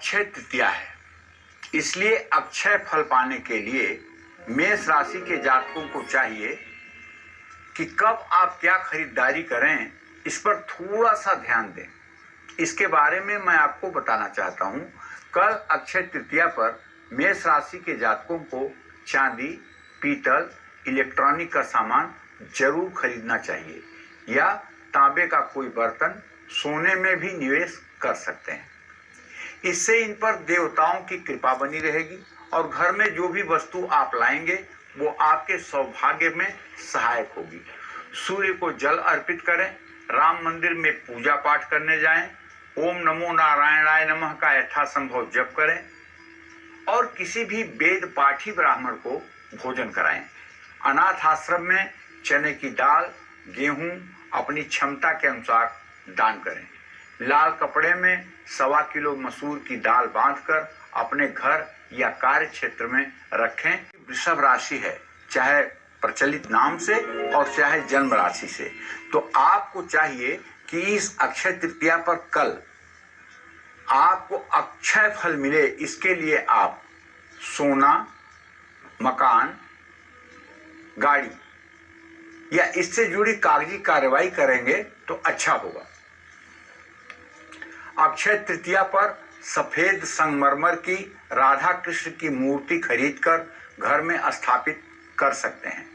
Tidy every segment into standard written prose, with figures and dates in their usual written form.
अक्षय तृतीया है, इसलिए अक्षय फल पाने के लिए मेष राशि के जातकों को चाहिए कि कब आप क्या खरीदारी करें, इस पर थोड़ा सा ध्यान दें। इसके बारे में मैं आपको बताना चाहता हूं। कल अक्षय तृतीया पर मेष राशि के जातकों को चांदी, पीतल, इलेक्ट्रॉनिक का सामान जरूर खरीदना चाहिए या तांबे का कोई बर्तन, सोने में भी निवेश कर सकते हैं। इससे इन पर देवताओं की कृपा बनी रहेगी और घर में जो भी वस्तु आप लाएंगे वो आपके सौभाग्य में सहायक होगी। सूर्य को जल अर्पित करें, राम मंदिर में पूजा पाठ करने जाएं, ओम नमो नारायणाय नमः का यथासंभव जप करें और किसी भी वेद पाठी ब्राह्मण को भोजन कराएं। अनाथ आश्रम में चने की दाल, गेहूं अपनी क्षमता के अनुसार दान करें। लाल कपड़े में 1.25 किलो मसूर की दाल बांधकर अपने घर या कार्य क्षेत्र में रखें। वृषभ राशि है, चाहे प्रचलित नाम से और चाहे जन्म राशि से, तो आपको चाहिए कि इस अक्षय तृतीया पर कल आपको अक्षय फल मिले। इसके लिए आप सोना, मकान, गाड़ी या इससे जुड़ी कागजी कार्रवाई करेंगे तो अच्छा होगा। अक्षय तृतीया पर सफेद संगमरमर की राधा कृष्ण की मूर्ति खरीदकर घर में स्थापित कर सकते हैं।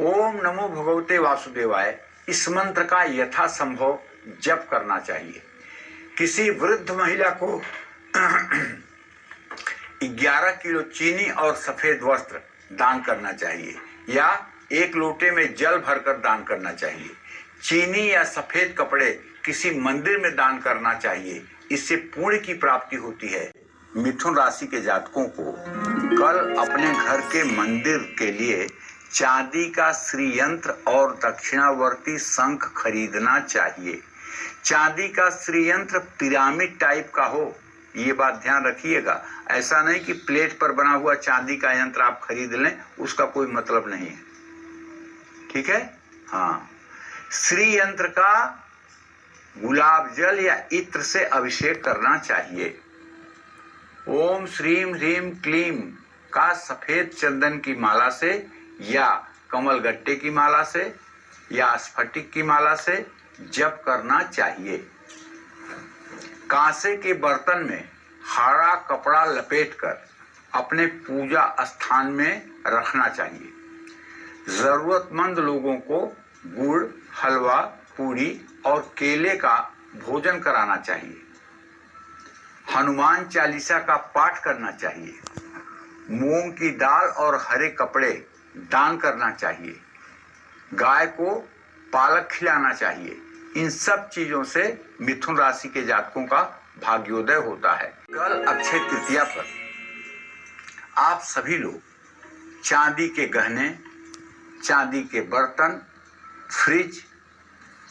ओम नमो भगवते वासुदेवाय, इस मंत्र का यथासंभव जप करना चाहिए। किसी वृद्ध महिला को 11 किलो चीनी और सफेद वस्त्र दान करना चाहिए या 1 लोटे में जल भरकर दान करना चाहिए। चीनी या सफेद कपड़े किसी मंदिर में दान करना चाहिए, इससे पुण्य की प्राप्ति होती है। मिथुन राशि के जातकों को कल अपने घर के मंदिर के लिए चांदी का श्रीयंत्र और दक्षिणावर्ती शंख खरीदना चाहिए। चांदी का श्रीयंत्र पिरामिड टाइप का हो, ये बात ध्यान रखिएगा। ऐसा नहीं कि प्लेट पर बना हुआ चांदी का यंत्र आप खरीद लें, उसका कोई मतलब नहीं है। ठीक है? हाँ, श्रीयंत्र का गुलाब जल या इत्र से अभिषेक करना चाहिए। ओम श्रीम ह्रीम क्लीम का सफेद चंदन की माला से या कमल गट्टे की माला से या स्फटिक की माला से जप करना चाहिए। कांसे के बर्तन में हरा कपड़ा लपेटकर अपने पूजा स्थान में रखना चाहिए। जरूरतमंद लोगों को गुड़, हलवा, पूरी और केले का भोजन कराना चाहिए। हनुमान चालीसा का पाठ करना चाहिए। मूंग की दाल और हरे कपड़े दान करना चाहिए। गाय को पालक खिलाना चाहिए। इन सब चीजों से मिथुन राशि के जातकों का भाग्योदय होता है। कल अक्षय तृतीया पर आप सभी लोग चांदी के गहने, चांदी के बर्तन, फ्रिज,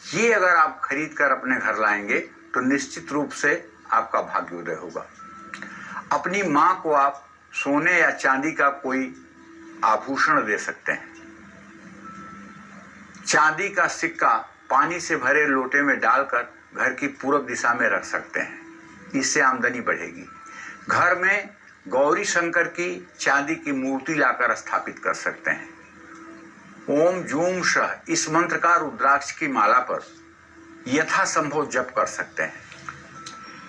ये अगर आप खरीद कर अपने घर लाएंगे तो निश्चित रूप से आपका भाग्योदय होगा। अपनी मां को आप सोने या चांदी का कोई आभूषण दे सकते हैं। चांदी का सिक्का पानी से भरे लोटे में डालकर घर की पूर्व दिशा में रख सकते हैं, इससे आमदनी बढ़ेगी। घर में गौरी शंकर की चांदी की मूर्ति लाकर स्थापित कर सकते हैं। ओम जूम शह, इस मंत्र का रुद्राक्ष की माला पर यथासंभव जप कर सकते हैं।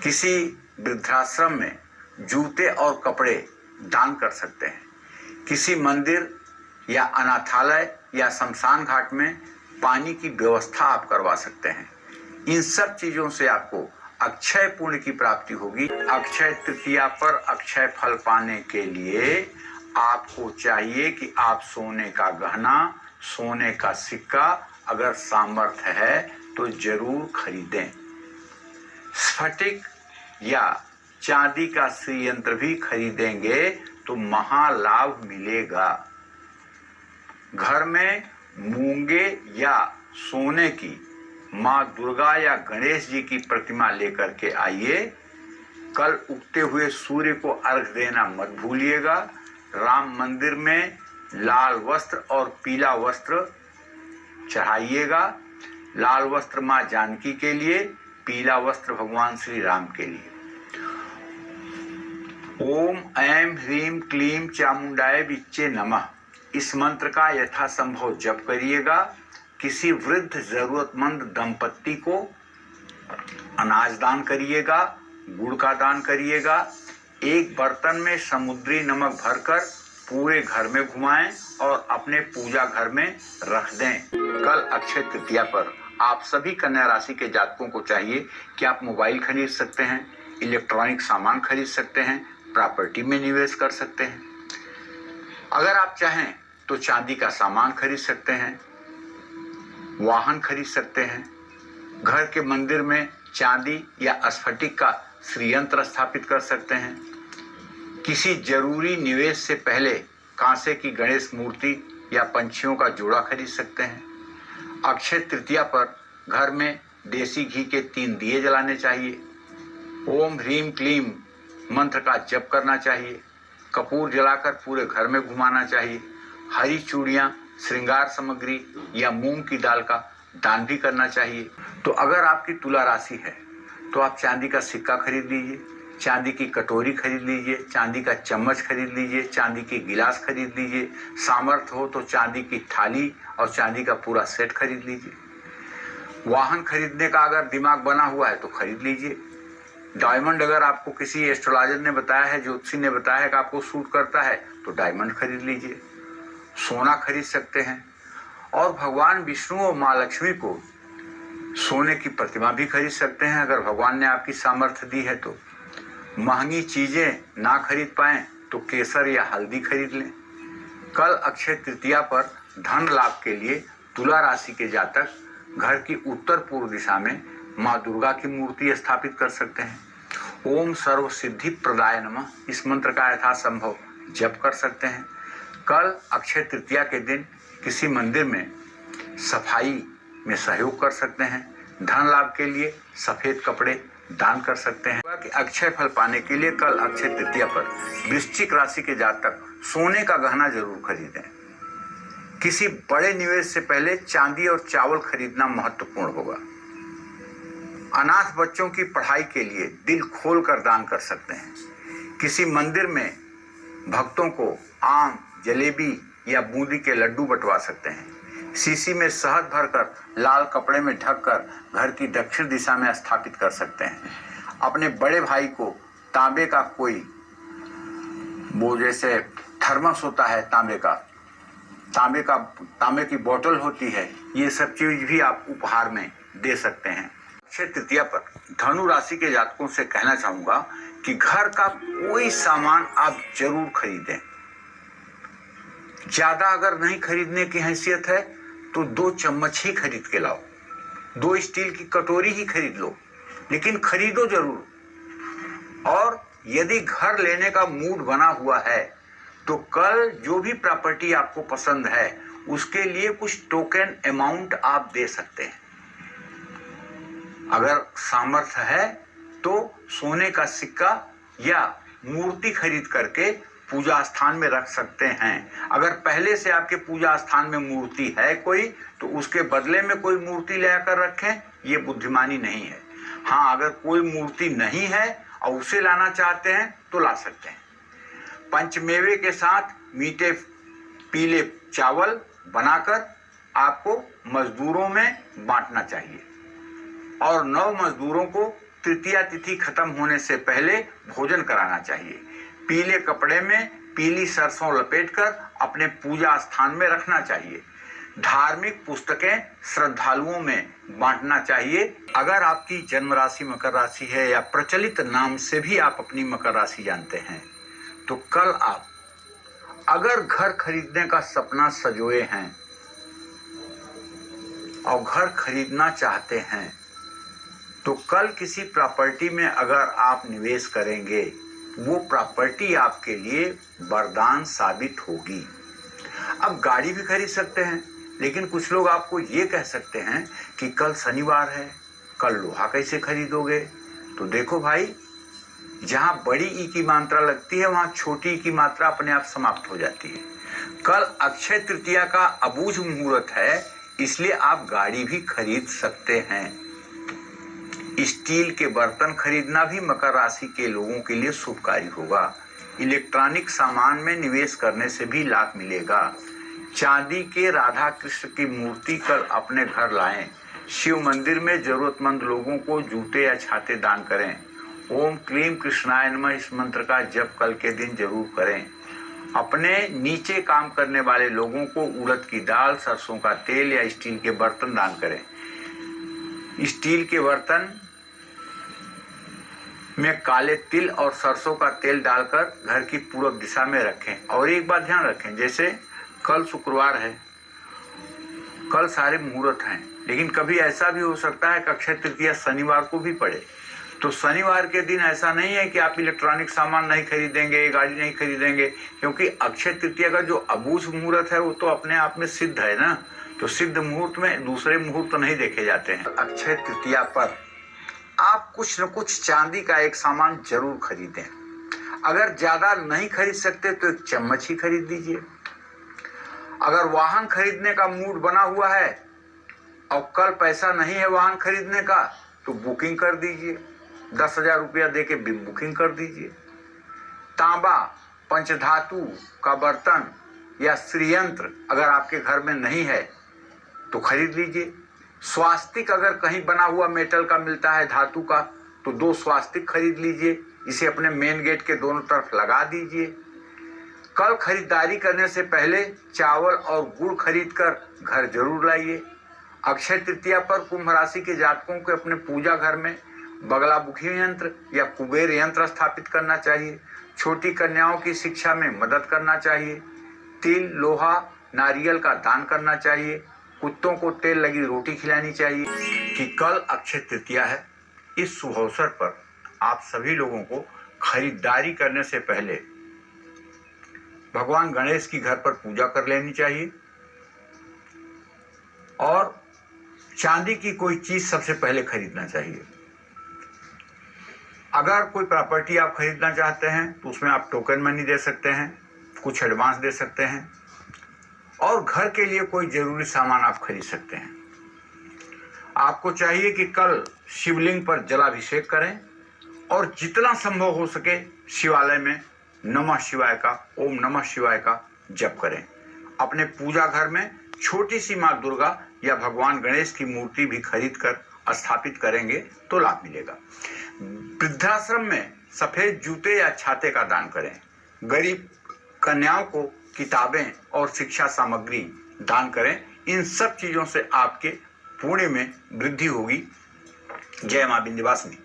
किसी वृद्धाश्रम में जूते और कपड़े दान कर सकते हैं। किसी मंदिर या अनाथालय या शमशान घाट में पानी की व्यवस्था आप करवा सकते हैं। इन सब चीजों से आपको अक्षय पुण्य की प्राप्ति होगी। अक्षय तृतीया पर अक्षय फल पाने के लिए आपको चाहिए कि आप सोने का गहना, सोने का सिक्का अगर सामर्थ्य है तो जरूर खरीदें। स्फटिक या चांदी का श्रीयंत्र भी खरीदेंगे तो महालाभ मिलेगा। घर में मूंगे या सोने की माँ दुर्गा या गणेश जी की प्रतिमा लेकर के आइए। कल उगते हुए सूर्य को अर्घ देना मत भूलिएगा। राम मंदिर में लाल वस्त्र और पीला वस्त्र चढ़ाइएगा। लाल वस्त्र माँ जानकी के लिए, पीला वस्त्र भगवान श्री राम के लिए। ओम ऐं ह्रीं क्लीं चामुंडाय विच्चे नमः। इस मंत्र का यथासंभव जप करिएगा। किसी वृद्ध जरूरतमंद दंपत्ति को अनाज दान करिएगा, गुड़ का दान करिएगा। एक बर्तन में समुद्री नमक भरकर पूरे घर में घुमाएं और अपने पूजा घर में रख दें। कल अक्षय तृतीया पर आप सभी कन्या राशि के जातकों को चाहिए कि आप मोबाइल खरीद सकते हैं, इलेक्ट्रॉनिक सामान खरीद सकते हैं, प्रॉपर्टी में निवेश कर सकते हैं। अगर आप चाहें तो चांदी का सामान खरीद सकते हैं, वाहन खरीद सकते हैं, घर के मंदिर में चांदी या स्फटिक का श्रीयंत्र स्थापित कर सकते हैं। किसी जरूरी निवेश से पहले कांसे की गणेश मूर्ति या पंछियों का जोड़ा खरीद सकते हैं। अक्षय तृतीया पर घर में देसी घी के 3 दिए जलाने चाहिए। ओम ह्रीं क्लीं मंत्र का जप करना चाहिए। कपूर जलाकर पूरे घर में घुमाना चाहिए। हरी चूड़ियाँ, श्रृंगार सामग्री या मूंग की दाल का दान भी करना चाहिए। तो अगर आपकी तुला राशि है तो आप चांदी का सिक्का खरीद लीजिए, चांदी की कटोरी खरीद लीजिए, चांदी का चम्मच खरीद लीजिए, चांदी की गिलास खरीद लीजिए। सामर्थ्य हो तो चांदी की थाली और चांदी का पूरा सेट खरीद लीजिए। वाहन खरीदने का अगर दिमाग बना हुआ है तो खरीद लीजिए। डायमंड अगर आपको किसी एस्ट्रोलॉजर ने बताया है, ज्योतिषी ने बताया है कि आपको सूट करता है तो डायमंड खरीद लीजिए। सोना खरीद सकते हैं और भगवान विष्णु और माँ लक्ष्मी को सोने की प्रतिमा भी खरीद सकते हैं अगर भगवान ने आपकी सामर्थ्य दी है तो। महंगी चीजें ना खरीद पाएं तो केसर या हल्दी खरीद लें। कल अक्षय तृतीया पर धन लाभ के लिए तुला राशि के जातक घर की उत्तर पूर्व दिशा में माँ दुर्गा की मूर्ति स्थापित कर सकते हैं। ओम सर्व सिद्धि प्रदाय नमः इस मंत्र का यथासंभव जप कर सकते हैं। कल अक्षय तृतीया के दिन किसी मंदिर में सफाई में सहयोग कर सकते हैं। धन लाभ के लिए सफेद कपड़े दान कर सकते हैं। कि अक्षय फल पाने के लिए कल अक्षय तृतीया पर वृश्चिक राशि के जातक सोने का गहना जरूर खरीदें। किसी बड़े निवेश से पहले चांदी और चावल खरीदना महत्वपूर्ण होगा। अनाथ बच्चों की पढ़ाई के लिए दिल खोलकर दान कर सकते हैं। किसी मंदिर में भक्तों को आम, जलेबी या बूंदी के लड्डू बंटवा सकते हैं। शीशी में शहद भरकर लाल कपड़े में ढककर घर की दक्षिण दिशा में स्थापित कर सकते हैं। अपने बड़े भाई को तांबे का कोई वो जैसे थर्मस होता है, तांबे की बोतल होती है, ये सब चीज भी आप उपहार में दे सकते हैं। अक्षय तृतीया पर धनु राशि के जातकों से कहना चाहूंगा कि घर का कोई सामान आप जरूर खरीदें। ज्यादा अगर नहीं खरीदने की हैसियत है तो 2 चम्मच ही खरीद के लाओ, 2 स्टील की कटोरी ही खरीद लो, लेकिन खरीदो जरूर। और यदि घर लेने का मूड बना हुआ है तो कल जो भी प्रॉपर्टी आपको पसंद है उसके लिए कुछ टोकन अमाउंट आप दे सकते हैं। अगर सामर्थ्य है तो सोने का सिक्का या मूर्ति खरीद करके पूजा स्थान में रख सकते हैं। अगर पहले से आपके पूजा स्थान में मूर्ति है कोई तो उसके बदले में कोई मूर्ति लाकर रखें, ये बुद्धिमानी नहीं है। हाँ, अगर कोई मूर्ति नहीं है और उसे लाना चाहते हैं तो ला सकते हैं। पंचमेवे के साथ मीठे पीले चावल बनाकर आपको मजदूरों में बांटना चाहिए और 9 मजदूरों को तृतीया तिथि खत्म होने से पहले भोजन कराना चाहिए। पीले कपड़े में पीली सरसों लपेटकर अपने पूजा स्थान में रखना चाहिए। धार्मिक पुस्तकें श्रद्धालुओं में बांटना चाहिए। अगर आपकी जन्म राशि मकर राशि है या प्रचलित नाम से भी आप अपनी मकर राशि जानते हैं तो कल आप अगर घर खरीदने का सपना सजोए हैं और घर खरीदना चाहते हैं तो कल किसी प्रॉपर्टी में अगर आप निवेश करेंगे वो प्रॉपर्टी आपके लिए वरदान साबित होगी। अब गाड़ी भी खरीद सकते हैं, लेकिन कुछ लोग आपको ये कह सकते हैं कि कल शनिवार है, कल लोहा कैसे खरीदोगे? तो देखो भाई, जहां बड़ी ई की मात्रा लगती है वहां छोटी ई की मात्रा अपने आप समाप्त हो जाती है। कल अक्षय तृतीया का अबूझ मुहूर्त है, इसलिए आप गाड़ी भी खरीद सकते हैं। स्टील के बर्तन खरीदना भी मकर राशि के लोगों के लिए शुभकारी होगा। इलेक्ट्रॉनिक सामान में निवेश करने से भी लाभ मिलेगा। चांदी के राधा कृष्ण की मूर्ति कल अपने घर लाएं। शिव मंदिर में जरूरतमंद लोगों को जूते या छाते दान करें। ओम क्लीम कृष्णाय नमः इस मंत्र का जप कल के दिन जरूर करें। अपने नीचे काम करने वाले लोगों को उड़द की दाल, सरसों का तेल या स्टील के बर्तन दान करें। स्टील के बर्तन में काले तिल और सरसों का तेल डालकर घर की पूर्व दिशा में रखें। और एक बात ध्यान रखें, जैसे कल शुक्रवार है, कल सारे मुहूर्त हैं, लेकिन कभी ऐसा भी हो सकता है कि अक्षय तृतीया शनिवार को भी पड़े। तो शनिवार के दिन ऐसा नहीं है कि आप इलेक्ट्रॉनिक सामान नहीं खरीदेंगे, गाड़ी नहीं खरीदेंगे, क्योंकि अक्षय तृतीया का जो अबूझ मुहूर्त है वो तो अपने आप में सिद्ध है ना। तो सिद्ध मुहूर्त में दूसरे मुहूर्त नहीं देखे जाते हैं। अक्षय तृतीया पर आप कुछ न कुछ चांदी का एक सामान जरूर खरीदें। अगर ज्यादा नहीं खरीद सकते तो एक चम्मच ही खरीद लीजिए। अगर वाहन खरीदने का मूड बना हुआ है और कल पैसा नहीं है वाहन खरीदने का, तो बुकिंग कर दीजिए। 10,000 रुपया दे के बुकिंग कर दीजिए। तांबा, पंचधातु का बर्तन या श्रीयंत्र अगर आपके घर में नहीं है तो खरीद लीजिए। स्वास्तिक अगर कहीं बना हुआ मेटल का मिलता है, धातु का, तो 2 स्वास्तिक खरीद लीजिए। इसे अपने मेन गेट के दोनों तरफ लगा दीजिए। कल खरीदारी करने से पहले चावल और गुड़ खरीद कर घर जरूर लाइए। अक्षय तृतीया पर कुंभ राशि के जातकों को अपने पूजा घर में बगलामुखी यंत्र या कुबेर यंत्र स्थापित करना चाहिए। छोटी कन्याओं की शिक्षा में मदद करना चाहिए। तिल, लोहा, नारियल का दान करना चाहिए। कुत्तों को तेल लगी रोटी खिलानी चाहिए। कि कल अक्षय तृतीया है, इस शुभ अवसर पर आप सभी लोगों को खरीदारी करने से पहले भगवान गणेश की घर पर पूजा कर लेनी चाहिए और चांदी की कोई चीज सबसे पहले खरीदना चाहिए। अगर कोई प्रॉपर्टी आप खरीदना चाहते हैं तो उसमें आप टोकन मनी दे सकते हैं, कुछ एडवांस दे सकते हैं और घर के लिए कोई जरूरी सामान आप खरीद सकते हैं। आपको चाहिए कि कल शिवलिंग पर जलाभिषेक करें और जितना संभव हो सके शिवालय में नमः शिवाय का, ओम नमः शिवाय का जप करें। अपने पूजा घर में छोटी सी माँ दुर्गा या भगवान गणेश की मूर्ति भी खरीद कर स्थापित करेंगे तो लाभ मिलेगा। वृद्धाश्रम में सफेद जूते या छाते का दान करें। गरीब कन्याओं को किताबें और शिक्षा सामग्री दान करें। इन सब चीजों से आपके पुण्य में वृद्धि होगी। जय मां विंध्यवासिनी।